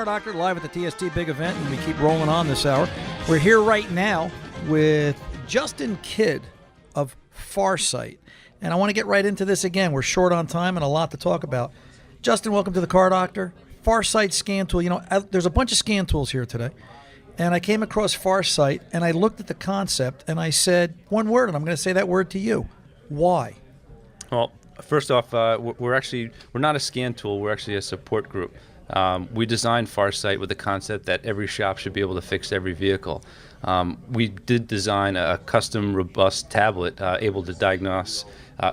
Car Doctor live at the TST big event, and we keep rolling on this hour. We're here right now with Justin Kidd of Farsight, and I want to get right into this again. We're short on time and a lot to talk about. Justin, welcome to the Car Doctor. Farsight scan tool. You know, there's a bunch of scan tools here today, and I came across Farsight, and I looked at the concept, and I said one word, and I'm going to say that word to you. Why? Well, first off, we're not a scan tool. We're actually a support group. We designed Farsight with the concept that every shop should be able to fix every vehicle. We did design a custom, robust tablet able to diagnose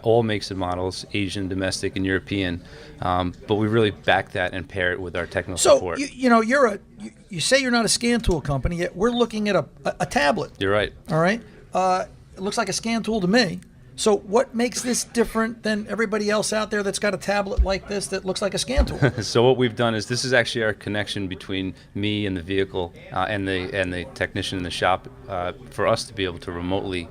all makes and models, Asian, domestic, and European. But we really back that and pair it with our technical support. So, you say you're not a scan tool company, yet we're looking at a tablet. You're right. All right. It looks like a scan tool to me. So what makes this different than everybody else out there that's got a tablet like this that looks like a scan tool? So what we've done is this is actually our connection between me and the vehicle and the technician in the shop for us to be able to remotely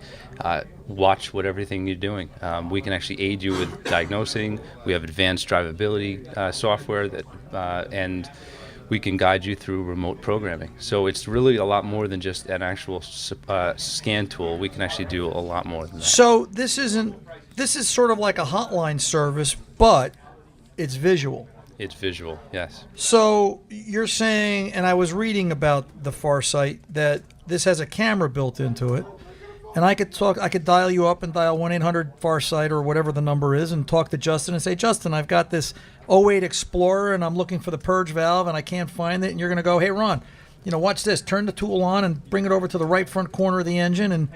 watch everything you're doing. We can actually aid you with diagnosing. We have advanced drivability software and we can guide you through remote programming. So it's really a lot more than just an actual scan tool. We can actually do a lot more than that. So this is sort of like a hotline service, but it's visual. It's visual, yes. So you're saying, and I was reading about the Farsight, that this has a camera built into it, and I could dial you up and dial 1-800-FARSIGHT or whatever the number is and talk to Justin and say, Justin, I've got this '08 Explorer and I'm looking for the purge valve and I can't find it. And you're going to go, hey, Ron, watch this. Turn the tool on and bring it over to the right front corner of the engine, and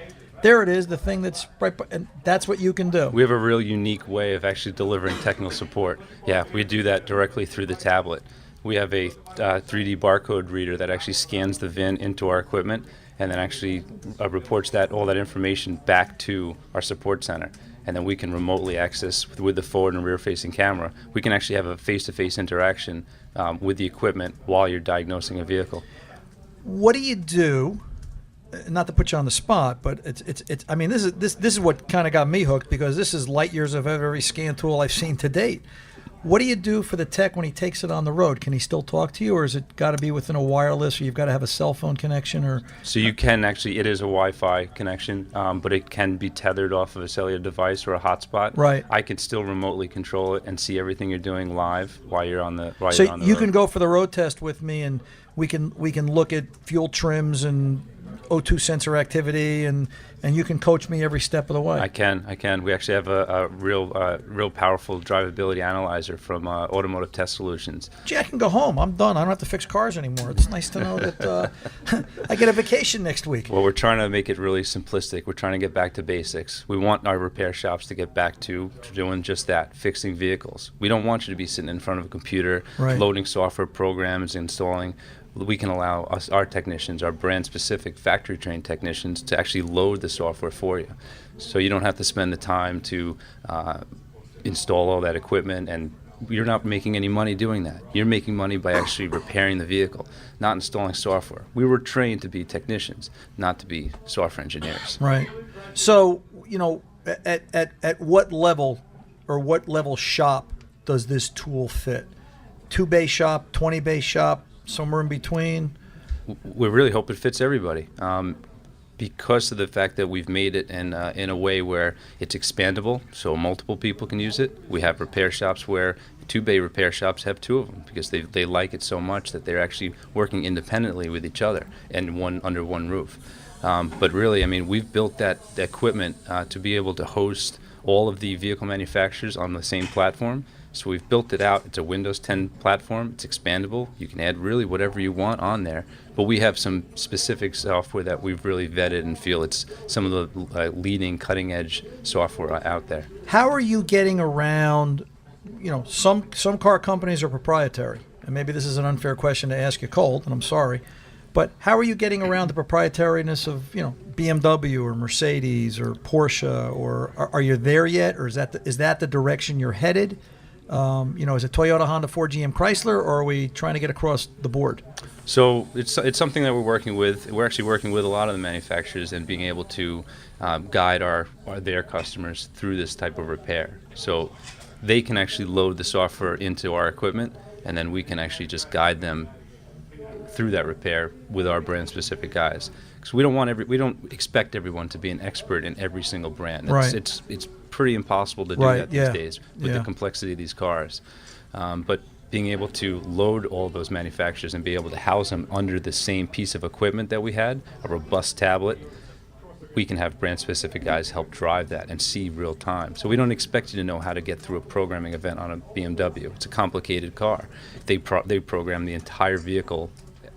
there it is, the thing that's right, and that's what you can do. We have a real unique way of actually delivering technical support. Yeah, we do that directly through the tablet. We have a 3D barcode reader that actually scans the VIN into our equipment and then actually reports all that information back to our support center. And then we can remotely access with the forward and rear facing camera. We can actually have a face-to-face interaction with the equipment while you're diagnosing a vehicle. What do you do? Not to put you on the spot, but it's. I mean, this is what kind of got me hooked, because this is light years of every scan tool I've seen to date. What do you do for the tech when he takes it on the road? Can he still talk to you, or is it got to be within a wireless, or you've got to have a cell phone connection? Or so you can actually, it is a Wi-Fi connection, but it can be tethered off of a cellular device or a hotspot. Right. I can still remotely control it and see everything you're doing live while you're on the road. So you can go for the road test with me, and we can look at fuel trims and O2 sensor activity, and you can coach me every step of the way. I can. We actually have a real powerful drivability analyzer from Automotive Test Solutions. Gee, I can go home. I'm done. I don't have to fix cars anymore. It's nice to know that I get a vacation next week. Well, we're trying to make it really simplistic. We're trying to get back to basics. We want our repair shops to get back to doing just that, fixing vehicles. We don't want you to be sitting in front of a computer, right, loading software programs, installing. We can allow our technicians, our brand-specific factory-trained technicians, to actually load the software for you. So you don't have to spend the time to install all that equipment, and you're not making any money doing that. You're making money by actually repairing the vehicle, not installing software. We were trained to be technicians, not to be software engineers. Right. So, at what level or what level shop does this tool fit? 2-bay shop, 20-bay shop, somewhere in between? We really hope it fits everybody, because of the fact that we've made it in a way where it's expandable, so multiple people can use it. We have repair shops where 2-bay repair shops have 2 of them because they like it so much that they're actually working independently with each other and under one roof. But really, I mean, we've built that equipment to be able to host all of the vehicle manufacturers on the same platform. So we've built it out. It's a Windows 10 platform. It's expandable. You can add really whatever you want on there. But we have some specific software that we've really vetted and feel it's some of the leading cutting-edge software out there. How are you getting around, some car companies are proprietary. And maybe this is an unfair question to ask you cold, and I'm sorry. But how are you getting around the proprietariness of, BMW or Mercedes or Porsche? Or are you there yet? Or is that the direction you're headed? Is it Toyota, Honda, Ford, GM, Chrysler, or are we trying to get across the board? So it's something that we're working with. We're actually working with a lot of the manufacturers and being able to guide their customers through this type of repair. So they can actually load the software into our equipment, and then we can actually just guide them through that repair with our brand specific guys. Because we don't expect everyone to be an expert in every single brand. Right. It's pretty impossible to do Right, that these yeah. days with Yeah. the complexity of these cars. But being able to load all those manufacturers and be able to house them under the same piece of equipment that we had, a robust tablet, we can have brand-specific guys help drive that and see real time. So we don't expect you to know how to get through a programming event on a BMW. It's a complicated car. They program the entire vehicle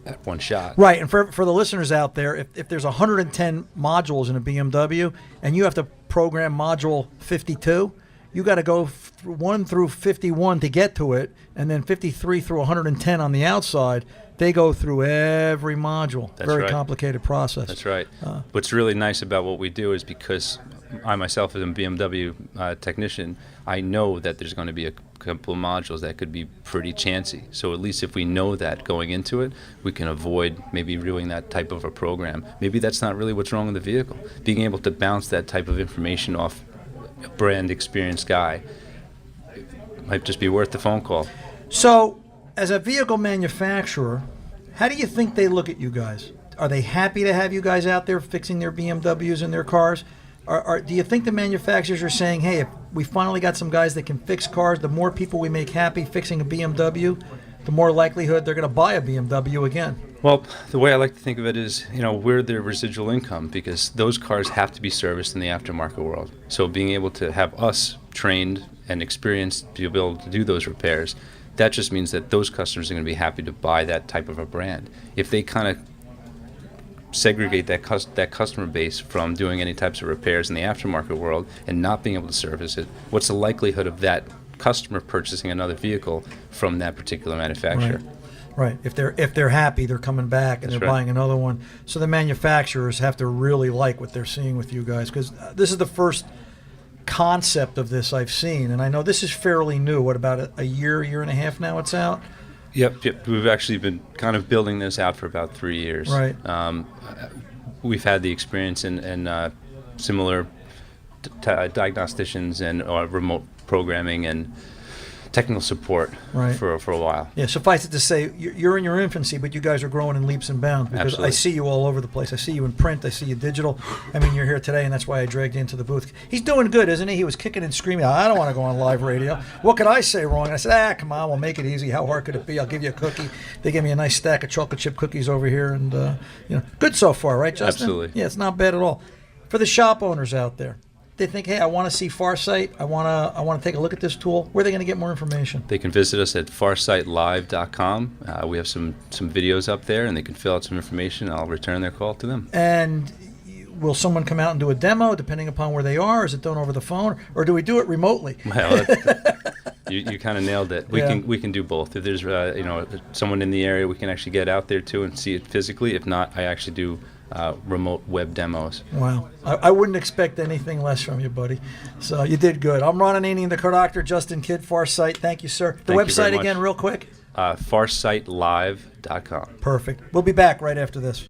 at one shot. Right, and for the listeners out there, if there's 110 modules in a BMW and you have to program module 52, you got to go 1 through 51 to get to it, and then 53 through 110 on the outside. They go through every module. That's Very right. complicated process. That's right. What's really nice about what we do is because I myself, as a BMW technician, I know that there's going to be a couple of modules that could be pretty chancy. So at least if we know that going into it, we can avoid maybe doing that type of a program. Maybe that's not really what's wrong with the vehicle. Being able to bounce that type of information off a brand experienced guy might just be worth the phone call. So, as a vehicle manufacturer, how do you think they look at you guys? Are they happy to have you guys out there fixing their BMWs and their cars? Do you think the manufacturers are saying, hey, if we finally got some guys that can fix cars, the more people we make happy fixing a BMW, the more likelihood they're going to buy a BMW again? Well, the way I like to think of it is, we're their residual income because those cars have to be serviced in the aftermarket world. So being able to have us trained and experienced to be able to do those repairs, that just means that those customers are going to be happy to buy that type of a brand. If they kind of segregate that customer base from doing any types of repairs in the aftermarket world and not being able to service it, what's the likelihood of that customer purchasing another vehicle from that particular manufacturer? Right. If they're happy, they're coming back and That's they're right. buying another one. So the manufacturers have to really like what they're seeing with you guys, because this is the first concept of this I've seen, and I know this is fairly new. What, about a year and a half now it's out? Yep. We've actually been kind of building this out for about 3 years. Right. We've had the experience in similar diagnosticians and remote programming and technical support Right. for a while. Yeah, suffice it to say, you're in your infancy, but you guys are growing in leaps and bounds, because Absolutely. I see you all over the place. I see you in print. I see you digital. I mean, you're here today, and that's why I dragged you into the booth. He's doing good, isn't he? He was kicking and screaming, I don't want to go on live radio. What could I say wrong? And I said, come on, we'll make it easy. How hard could it be? I'll give you a cookie. They gave me a nice stack of chocolate chip cookies over here, and good so far, right, Justin? Absolutely. Yeah, it's not bad at all. For the shop owners out there, they think, hey, I want to see Farsight. I want to take a look at this tool. Where are they going to get more information? They can visit us at farsightlive.com. We have some videos up there, and they can fill out some information. I'll return their call to them. And will someone come out and do a demo, depending upon where they are? Is it done over the phone, or do we do it remotely? Well, you kind of nailed it. We can do both. If there's someone in the area, we can actually get out there too and see it physically. If not, I actually do remote web demos. Wow. I wouldn't expect anything less from you, buddy. So you did good. I'm Ron Ananian, the car doctor, Justin Kidd, Farsight. Thank you, sir. The Thank you website very much. again, real quick. Farsightlive.com. Perfect. We'll be back right after this.